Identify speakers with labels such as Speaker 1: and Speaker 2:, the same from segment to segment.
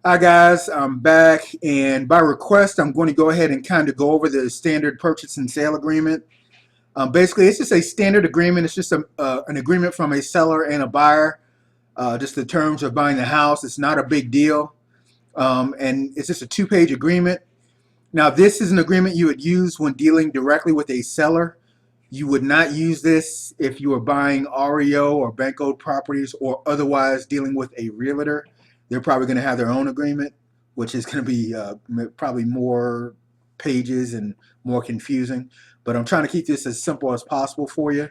Speaker 1: Hi guys, I'm back, and by request, I'm going to go ahead and kind of go over the standard purchase and sale agreement. Basically, it's just a standard agreement. It's just an agreement from a seller and a buyer, just the terms of buying the house. It's not a big deal, and it's just a two-page agreement. Now, this is an agreement you would use when dealing directly with a seller. You would not use this if you were buying REO or bank owned properties or otherwise dealing with a realtor. They're probably going to have their own agreement, which is going to be probably more pages and more confusing. But I'm trying to keep this as simple as possible for you.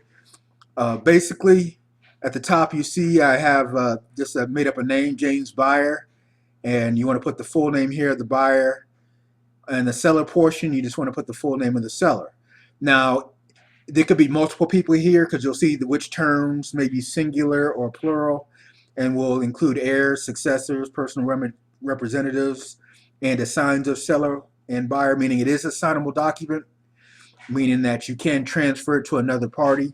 Speaker 1: Basically, at the top, you see I have just made up a name, James Buyer, and you want to put the full name here, the buyer, and the seller portion, you just want to put the full name of the seller. Now, there could be multiple people here because you'll see which terms may be singular or plural, and will include heirs, successors, personal representatives, and assigns of seller and buyer, meaning it is a signable document, meaning that you can transfer it to another party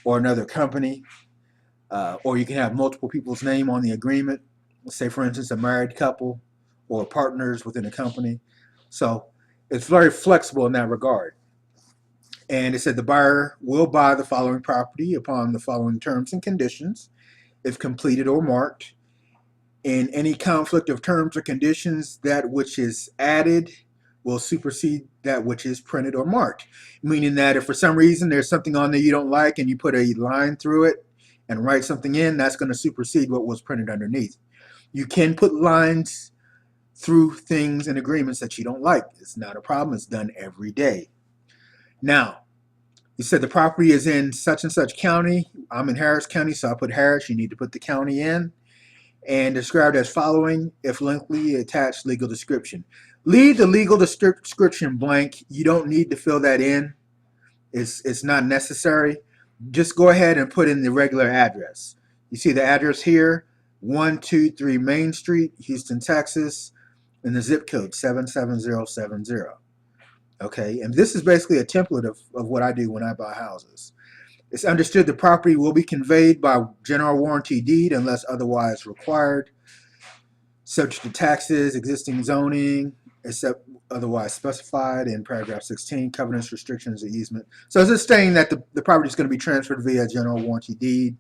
Speaker 1: or another company, or you can have multiple people's name on the agreement. Let's say, for instance, a married couple or partners within a company. So it's very flexible in that regard. And it said the buyer will buy the following property upon the following terms and conditions, if completed or marked. In any conflict of terms or conditions, that which is added will supersede that which is printed or marked. Meaning that if for some reason there's something on there you don't like and you put a line through it and write something in, that's going to supersede what was printed underneath. You can put lines through things and agreements that you don't like. It's not a problem. It's done every day. Now, you said the property is in such and such county. I'm in Harris County, so I put Harris. You need to put the county in. And described as following, if lengthy, attached legal description. Leave the legal description blank. You don't need to fill that in. It's not necessary. Just go ahead and put in the regular address. You see the address here, 123 Main Street, Houston, Texas, and the zip code 77070. Okay, and this is basically a template of what I do when I buy houses. It's understood the property will be conveyed by general warranty deed unless otherwise required, subject to taxes, existing zoning, except otherwise specified in paragraph 16, covenants, restrictions, and easement. So it's just saying that the property is going to be transferred via general warranty deed.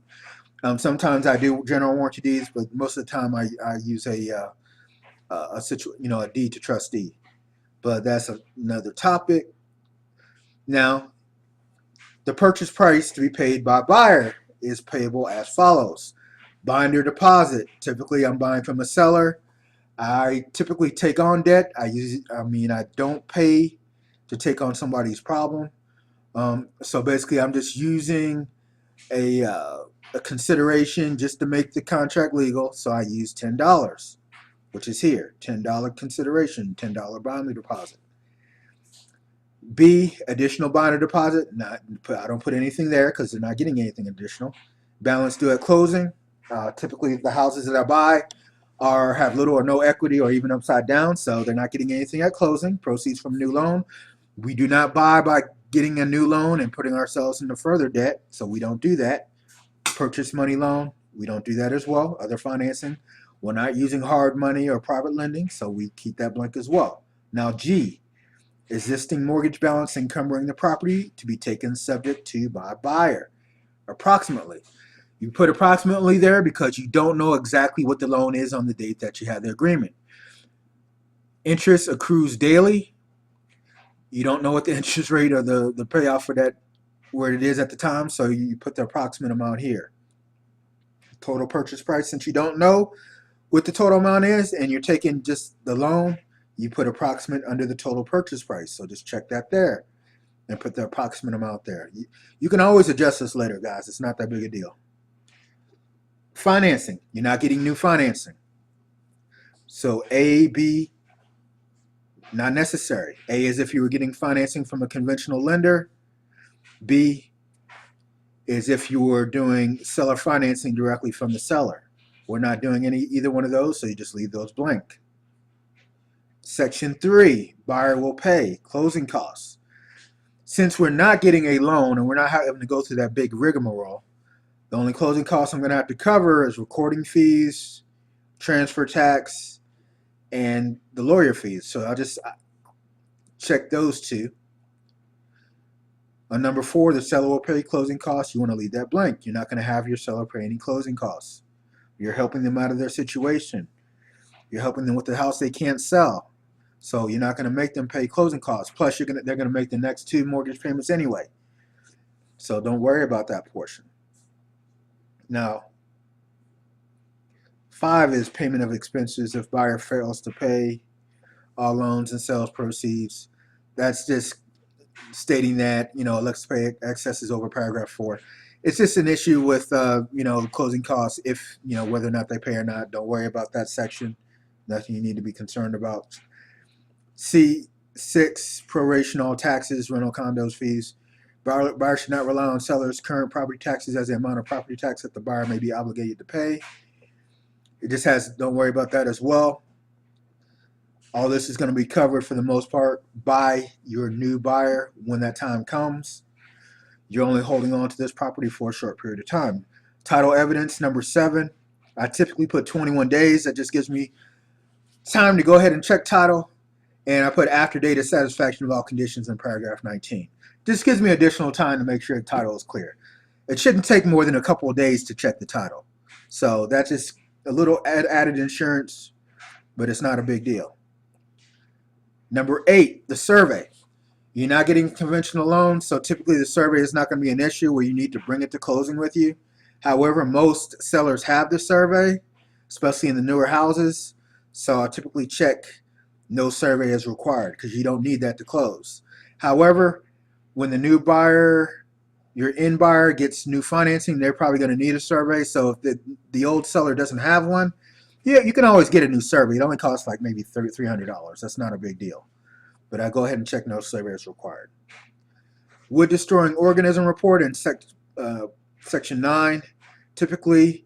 Speaker 1: Sometimes I do general warranty deeds, but most of the time I use a deed to trustee. But that's another topic. Now, the purchase price to be paid by buyer is payable as follows. Binder deposit. Typically, I'm buying from a seller. I typically take on debt. I don't pay to take on somebody's problem. So basically, I'm just using a consideration just to make the contract legal. So I use $10, which is here. $10 consideration, $10 binder deposit. B, additional binder deposit. I don't put anything there because they're not getting anything additional. Balance due at closing. Typically, the houses that I buy have little or no equity or even upside down, so they're not getting anything at closing. Proceeds from a new loan. We do not buy by getting a new loan and putting ourselves into further debt, so we don't do that. Purchase money loan, we don't do that as well. Other financing, we're not using hard money or private lending, so we keep that blank as well. Now, G, existing mortgage balance encumbering the property to be taken subject to by buyer. Approximately. You put approximately there because you don't know exactly what the loan is on the date that you have the agreement. Interest accrues daily. You don't know what the interest rate or the payoff for that, where it is at the time, so you put the approximate amount here. Total purchase price, since you don't know what the total amount is and you're taking just the loan, you put approximate under the total purchase price. So just check that there and put the approximate amount there. You can always adjust this later, guys. It's not that big a deal. Financing. You're not getting new financing. So A, B, not necessary. A is if you were getting financing from a conventional lender. B is if you were doing seller financing directly from the seller. We're not doing either one of those, so you just leave those blank. Section 3, buyer will pay closing costs. Since we're not getting a loan and we're not having to go through that big rigmarole, the only closing costs I'm going to have to cover is recording fees, transfer tax, and the lawyer fees. So I'll just check those two. On number 4, the seller will pay closing costs. You want to leave that blank. You're not going to have your seller pay any closing costs. You're helping them out of their situation. You're helping them with the house they can't sell. So you're not going to make them pay closing costs. Plus, they're going to make the next 2 mortgage payments anyway. So don't worry about that portion. Now, 5 is payment of expenses if buyer fails to pay all loans and sales proceeds. That's just stating that, let's pay excesses over paragraph 4. It's just an issue with, closing costs if, whether or not they pay or not. Don't worry about that section. Nothing you need to be concerned about. C6, proration all taxes, rental condos fees. Buyer should not rely on seller's current property taxes as the amount of property tax that the buyer may be obligated to pay. It just has, don't worry about that as well. All this is going to be covered for the most part by your new buyer when that time comes. You're only holding on to this property for a short period of time. Title evidence, number 7. I typically put 21 days. That just gives me time to go ahead and check title. And I put after date of satisfaction of all conditions in paragraph 19. This gives me additional time to make sure the title is clear. It shouldn't take more than a couple of days to check the title. So that's just a little added insurance, but it's not a big deal. Number 8, the survey. You're not getting conventional loans, so typically the survey is not going to be an issue where you need to bring it to closing with you. However, most sellers have the survey, especially in the newer houses. So I typically check no survey is required because you don't need that to close. However, when the new buyer, your end buyer gets new financing, they're probably going to need a survey. So if the old seller doesn't have one, yeah, you can always get a new survey. It only costs like maybe $300. That's not a big deal. But I go ahead and check no survey is required. Wood destroying organism report in section 9. Typically,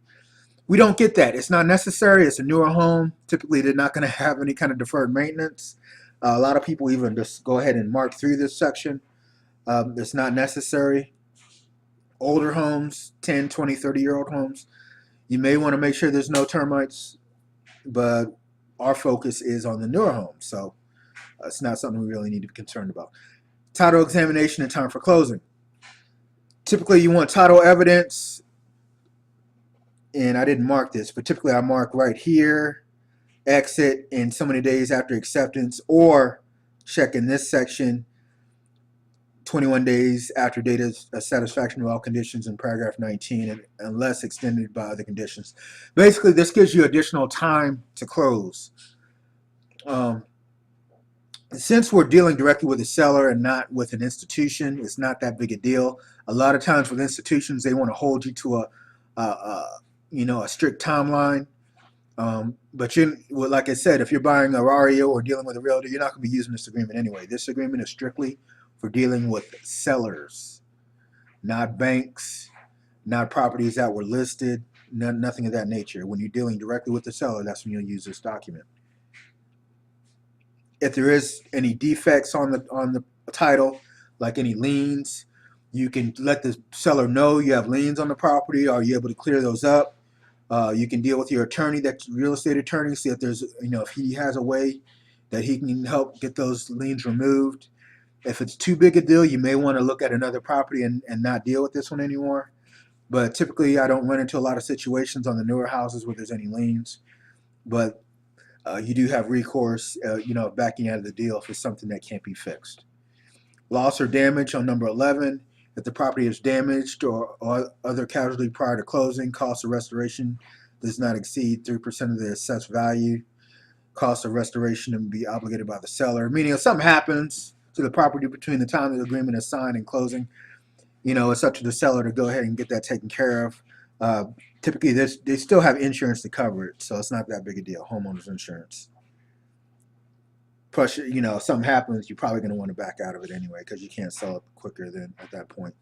Speaker 1: we don't get that. It's not necessary. It's a newer home. Typically, they're not going to have any kind of deferred maintenance. A lot of people even just go ahead and mark through this section. It's not necessary. Older homes, 10, 20, 30-year-old homes, you may want to make sure there's no termites, but our focus is on the newer homes. So it's not something we really need to be concerned about. Title examination and time for closing. Typically, you want title evidence, and I didn't mark this, but typically I mark right here, exit, and so many days after acceptance, or check in this section, 21 days after date of satisfaction of all conditions in paragraph 19, and unless extended by other conditions. Basically, this gives you additional time to close. Since we're dealing directly with a seller and not with an institution, it's not that big a deal. A lot of times with institutions, they want to hold you to a strict timeline. But like I said, if you're buying a REO or dealing with a realtor, you're not going to be using this agreement anyway. This agreement is strictly for dealing with sellers, not banks, not properties that were listed, nothing of that nature. When you're dealing directly with the seller, that's when you'll use this document. If there is any defects on the title, like any liens, you can let the seller know you have liens on the property. Are you able to clear those up? You can deal with your attorney, that real estate attorney, see if there's, if he has a way that he can help get those liens removed. If it's too big a deal, you may want to look at another property and not deal with this one anymore. But typically, I don't run into a lot of situations on the newer houses where there's any liens. But you do have recourse, backing out of the deal if it's something that can't be fixed. Loss or damage on number 11. If the property is damaged or other casualty prior to closing, cost of restoration does not exceed 3% of the assessed value. Cost of restoration to be obligated by the seller. Meaning if something happens to the property between the time the agreement is signed and closing, it's up to the seller to go ahead and get that taken care of. Typically, they still have insurance to cover it, so it's not that big a deal, homeowners insurance. Plus, if something happens, you're probably going to want to back out of it anyway because you can't sell it quicker than at that point.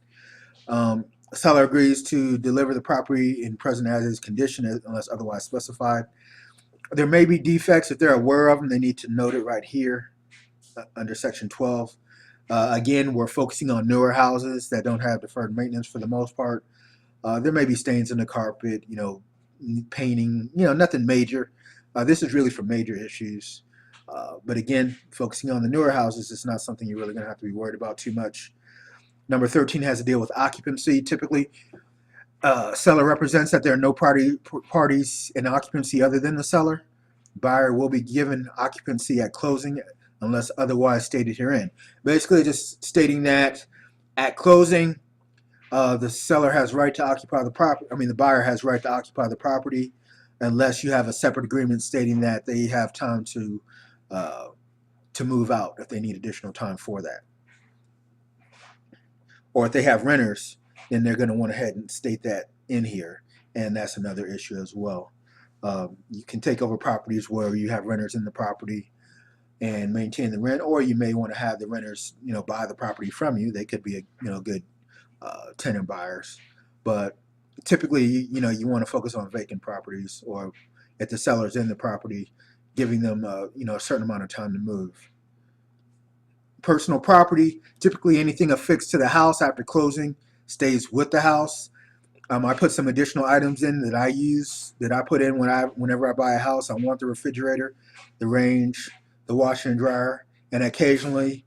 Speaker 1: Seller agrees to deliver the property in present as is condition unless otherwise specified. There may be defects. If they're aware of them, they need to note it right here under section 12. Again, we're focusing on newer houses that don't have deferred maintenance for the most part. There may be stains in the carpet, painting, nothing major. This is really for major issues. But again, focusing on the newer houses, it's not something you're really going to have to be worried about too much. Number 13 has to deal with occupancy. Typically, seller represents that there are no parties in occupancy other than the seller. Buyer will be given occupancy at closing unless otherwise stated herein. Basically, just stating that at closing, the seller has right to occupy the property. I mean, the buyer has right to occupy the property, unless you have a separate agreement stating that they have time uh, to move out if they need additional time for that. Or if they have renters, then they're going to want to head and state that in here, and that's another issue as well. You can take over properties where you have renters in the property and maintain the rent, or you may want to have the renters, buy the property from you. They could be good tenant buyers, but typically, you want to focus on vacant properties, or if the seller's in the property, giving them a certain amount of time to move. Personal property, typically anything affixed to the house after closing stays with the house. I put some additional items in that I put in whenever I buy a house. I want the refrigerator, the range, the washer and dryer, and occasionally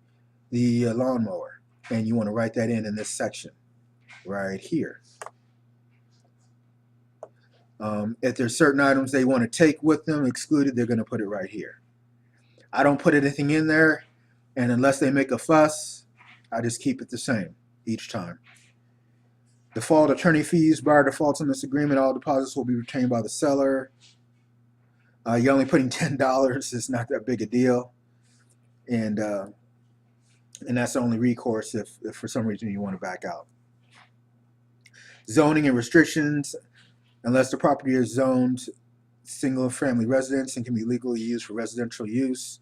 Speaker 1: the lawnmower. And you want to write that in this section right here. If there's certain items they want to take with them excluded, they're going to put it right here. I don't put anything in there, and unless they make a fuss, I just keep it the same each time. Default attorney fees. Buyer defaults on this agreement, all deposits will be retained by the seller. You're only putting $10. It's not that big a deal, and that's the only recourse if for some reason you want to back out. Zoning and restrictions. Unless the property is zoned single-family residence and can be legally used for residential use,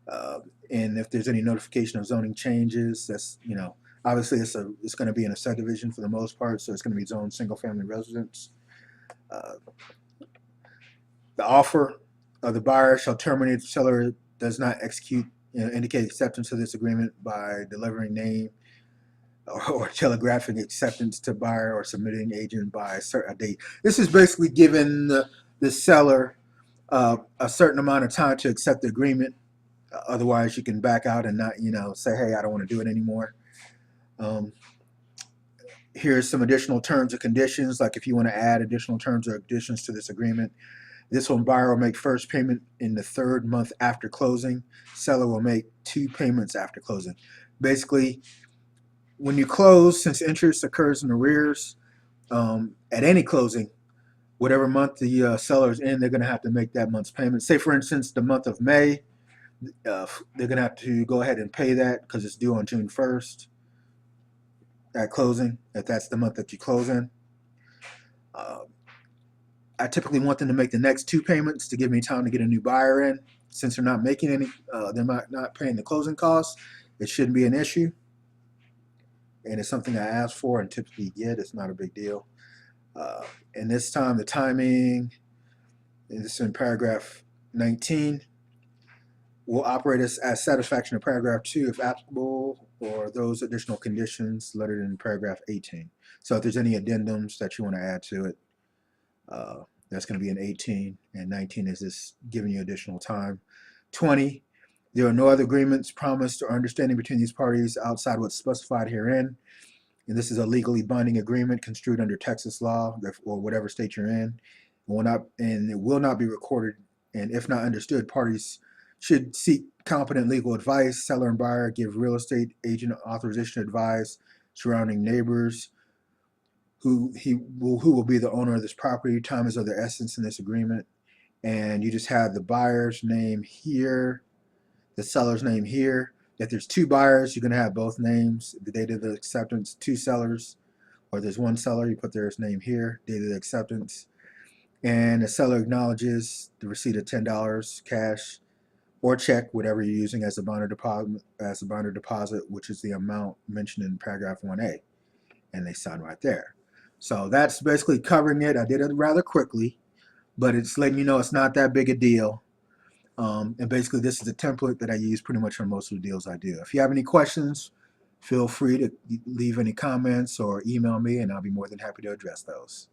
Speaker 1: and if there's any notification of zoning changes, that's obviously it's going to be in a subdivision for the most part, so it's going to be zoned single-family residence. The offer of the buyer shall terminate if the seller does not indicate acceptance of this agreement by delivering name or telegraphing acceptance to buyer or submitting agent by a date. This is basically giving the seller a certain amount of time to accept the agreement. Otherwise, you can back out and not, say, hey, I don't want to do it anymore. Here's some additional terms and conditions, like if you want to add additional terms or conditions to this agreement. This one, buyer will make first payment in the third month after closing. Seller will make 2 payments after closing. Basically, when you close, since interest occurs in arrears, at any closing, whatever month the seller is in, they're going to have to make that month's payment. Say, for instance, the month of May, they're going to have to go ahead and pay that because it's due on June 1st at closing, if that's the month that you close in. I typically want them to make the next 2 payments to give me time to get a new buyer in. Since they're not making any, they're not paying the closing costs, it shouldn't be an issue. And it's something I ask for and typically get. It's not a big deal. And this time, the timing, this is in paragraph 19, will operate as satisfaction of paragraph 2 if applicable, or those additional conditions lettered in paragraph 18. So if there's any addendums that you want to add to it, that's going to be in 18, and 19 is this giving you additional time. 20, there are no other agreements, promised, or understanding between these parties outside what's specified herein. And this is a legally binding agreement construed under Texas law or whatever state you're in. It will not be recorded. And if not understood, parties should seek competent legal advice. Seller and buyer give real estate agent authorization to advise surrounding neighbors who will be the owner of this property. Time is of the essence in this agreement. And you just have the buyer's name here, the seller's name here. If there's 2 buyers, you're going to have both names, the date of the acceptance, 2 sellers, or there's 1 seller, you put their name here, date of the acceptance. And the seller acknowledges the receipt of $10 cash or check, whatever you're using as a binder deposit, which is the amount mentioned in paragraph 1A. And they sign right there. So that's basically covering it. I did it rather quickly, but it's letting you know it's not that big a deal. And basically, this is a template that I use pretty much on most of the deals I do. If you have any questions, feel free to leave any comments or email me, and I'll be more than happy to address those.